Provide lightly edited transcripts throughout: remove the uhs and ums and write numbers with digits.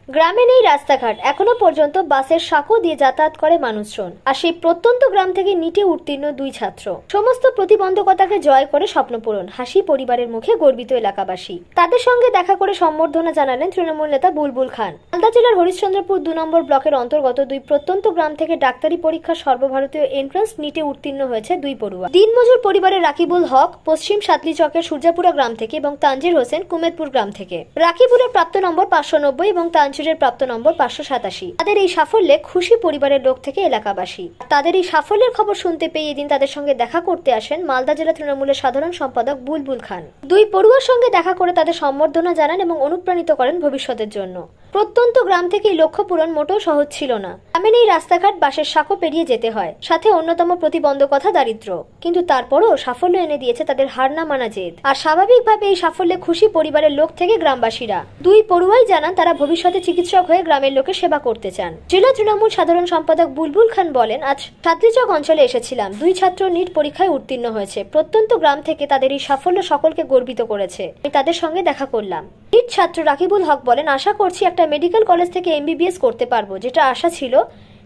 গ্রামে নেই রাস্তাঘাট, এখনো পর্যন্ত বাসের সাঁকো দিয়ে যাতায়াত করে মানুষজন। আর সেই প্রত্যন্ত গ্রাম থেকে নিটে উত্তীর্ণ দুই ছাত্র। সমস্ত প্রতিবন্ধকতাকে জয় করে স্বপ্ন পূরণ, হাসি পরিবারের মুখে গর্বিত এলাকাবাসী। তাদের সঙ্গে দেখা করে সম্বর্ধনা জানালেন তৃণমূল নেতা বুলবুল খান। মালদা জেলার হরিশ্চন্দ্রপুর 2 নম্বর ব্লকের অন্তর্গত দুই প্রত্যন্ত গ্রাম থেকে ডাক্তারি পরীক্ষা সর্বভারতীয় এন্ট্রান্স নিটে উত্তীর্ণ হয়েছে দুই পড়ুয়া। দিনমজুর পরিবারের রাকিবুল হক পশ্চিম সাতলি চকের সূর্যাপুরা গ্রাম থেকে এবং তানজির হোসেন কুমেদপুর গ্রাম থেকে। রাকিবুলের প্রাপ্ত নম্বর 590 এবং তানজিরের প্রাপ্ত নম্বর 587। তাদের এই সাফল্যে খুশি পরিবারের লোক থেকে এলাকাবাসী। তাদের এই সাফল্যের খবর শুনতে পেয়ে এদিন তাদের সঙ্গে দেখা করতে আসেন মালদা জেলা তৃণমূলের সাধারণ সম্পাদক বুলবুল খান। দুই পড়ুয়ার সঙ্গে দেখা করে তাদের সম্বর্ধনা জানান এবং অনুপ্রাণিত করেন ভবিষ্যতের জন্য। প্রত্যন্ত গ্রাম থেকে এই লক্ষ্য পূরণ মোটেও সহজ ছিল না। গ্রামে নেই রাস্তাঘাট, বাসের সাঁকো পেরিয়ে যেতে হয়, সাথে অন্যতম প্রতিবন্ধকতা দারিদ্র। কিন্তু তারপরও সাফল্য এনে দিয়েছে তাদের হার না মানা জেদ। আর স্বাভাবিকভাবে এই সাফল্যে খুশি পরিবারের লোক থেকে গ্রামবাসীরা। দুই পড়ুয়াই জানান তারা ভবিষ্যতে চিকিৎসক হয়ে গ্রামের লোকের সেবা করতে চান। জেলা তৃণমূল সাধারণ সম্পাদক বুলবুল খান বলেন, আজ সাতলিচক অঞ্চলে এসেছিলাম। দুই ছাত্র নিট পরীক্ষায় উত্তীর্ণ হয়েছে। প্রত্যন্ত গ্রাম থেকে তাদের এই সাফল্য সকলকে গর্বিত করেছে। আমি তাদের সঙ্গে দেখা করলাম। নিট ছাত্র রাকিবুল হক বলেন, আশা করছি একটা মেডিকেল কলেজ থেকে MBBS করতে পারবো। যেটা আশা ছিল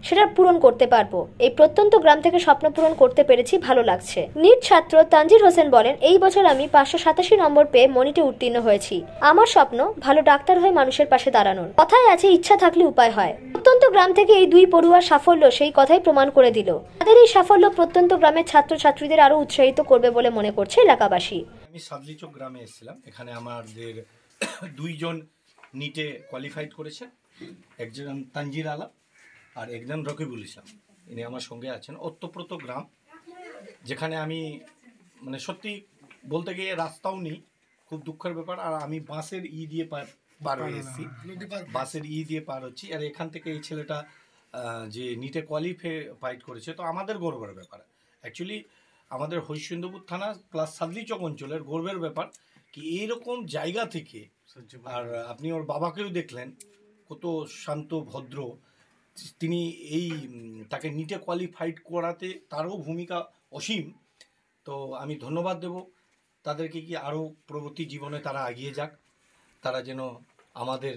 সেটা পূরণ করতে পারবো। এই প্রত্যন্ত গ্রাম থেকে স্বপ্ন পূরণ করতে পেরেছি, ভালো লাগছে। নিট ছাত্র তানজির হোসেন বলেন, এই বছর আমি 587 নম্বর পেয়ে মনিটে উত্তীর্ণ হয়েছি। আমার স্বপ্ন ভালো ডাক্তার হয়ে মানুষের পাশে দাঁড়ানোর। কথায় আছে, ইচ্ছা থাকলে উপায় হয়। প্রত্যন্ত গ্রাম থেকে এই দুই পড়ুয়ার সাফল্য সেই কথাই প্রমাণ করে দিল। তাদের এই সাফল্য প্রত্যন্ত গ্রামের ছাত্রছাত্রীদের আরো উৎসাহিত করবে বলে মনে করছে এলাকাবাসী। আমি সাতলিচক গ্রামে এসেছিলাম। এখানে আমাদের দুইজন নিটে কোয়ালিফাইড করেছেন, একজন তানজির আলা আর একজন রকিবুল ইসলাম। ইনি আমার সঙ্গে আছেন। ওতপ্রোত গ্রাম, যেখানে আমি মানে সত্যি বলতে গিয়ে রাস্তাও নেই, খুব দুঃখের ব্যাপার। আর আমি বাসের দিয়ে পার হয়ে এসেছি, বাসের দিয়ে পার হচ্ছি। আর এখান থেকে এই ছেলেটা যে নিটে কোয়ালিফাইড করেছে, তো আমাদের গর্বের ব্যাপার। অ্যাকচুয়ালি আমাদের হরিশ্চন্দ্রপুর থানা প্লাস সাতলিচক অঞ্চলের গর্বের ব্যাপার কি এইরকম জায়গা থেকে। আর আপনি ওর বাবাকেও দেখলেন, কত শান্ত ভদ্র তিনি। এই তাকে নিটে কোয়ালিফাইড করাতে তারও ভূমিকা অসীম। তো আমি ধন্যবাদ দেব তাদেরকে, কি আরও পরবর্তী জীবনে তারা এগিয়ে যাক, তারা যেন আমাদের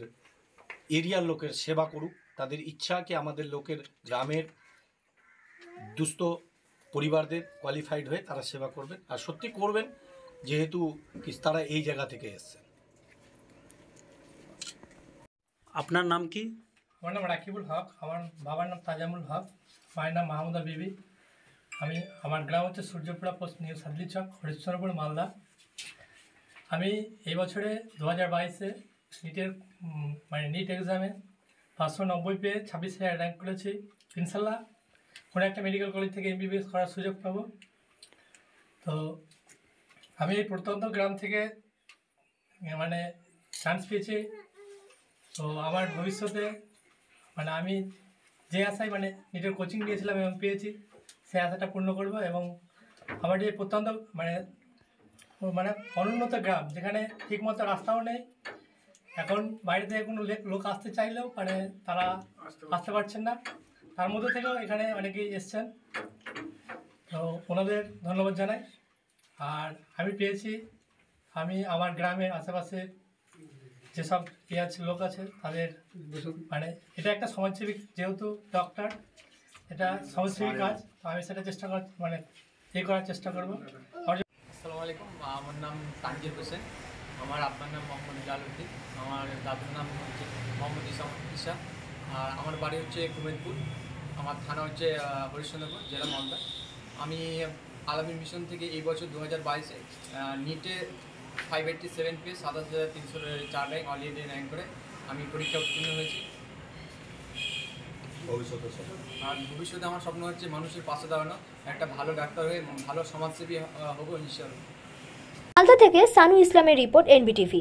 এরিয়ার লোকের সেবা করুক। তাদের ইচ্ছা কি আমাদের লোকের গ্রামের দুস্থ পরিবারদের কোয়ালিফাইড হয়ে তারা সেবা করবেন, আর সত্যি করবেন, যেহেতু তারা এই জায়গা থেকে এসছেন। আপনার নাম কি? আমার নাম রাকিবুল হক, আমার বাবার নাম তাজামুল হক, মায়ের নাম মাহমুদা বিবি। আমার গ্রাম হচ্ছে সূর্যপুরা পোস্ট নিউ সাদলিচক, হরিশ্চন্দ্রপুর, মালদা। আমি এই বছরে 2022-এ নিটের নিট এক্সামে 590 পেয়ে 26,000 র্যাঙ্ক করেছি। ইনশাল্লাহ কোনো একটা মেডিকেল কলেজ থেকে MBBS করার সুযোগ পাবো। তো আমি এই প্রত্যন্ত গ্রাম থেকে চান্স পেয়েছি। তো আমার ভবিষ্যতে আমি যে আশায় নিটের কোচিং নিয়েছিলাম এবং পেয়েছি, সেই আশাটা পূর্ণ করব। এবং আমার যে প্রত্যন্ত অনুন্নত গ্রাম, যেখানে ঠিকমতো রাস্তাও নেই, এখন বাইরে থেকে কোনো লোক আসতে চাইলেও তারা আসতে পারছেন না। তার মধ্যে থেকেও এখানে অনেকেই এসছেন, তো ওনাদের ধন্যবাদ জানাই। আর আমি পেয়েছি, আমি আমার গ্রামের আশেপাশে যেসব লোক আছে তাদের এটা একটা সমাজসেবী, যেহেতু ডক্টর, এটা সমাজসেবী কাজ, তো আমি সেটা চেষ্টা করার চেষ্টা করবো। আসসালামু আলাইকুম, আমার নাম তানজির হোসেন, আমার আব্বার নাম মোহাম্মদ জালউদ্দিন, আমার দাদুর নাম হচ্ছে মোহাম্মদ ইসা, আর আমার বাড়ি হচ্ছে কুমেদপুর, আমার থানা হচ্ছে হরিশ্চন্দ্রপুর, জেলা মালদা। আমি আলামিন মিশন থেকে এই বছর 2022-এ নিটে 587 পেয়ে 27,304 র্যাঙ্ক, অল ইন্ডিয়া র্যাঙ্ক করে আমি পরীক্ষা উত্তীর্ণ হয়েছি। আর ভবিষ্যতে আমার স্বপ্ন হচ্ছে মানুষের পাশে দাঁড়ানো, একটা ভালো ডাক্তার হয়ে ভালো সমাজসেবী হবো ইনশাআল্লাহ। মালদা থেকে সানু ইসলামের রিপোর্ট, NBTV।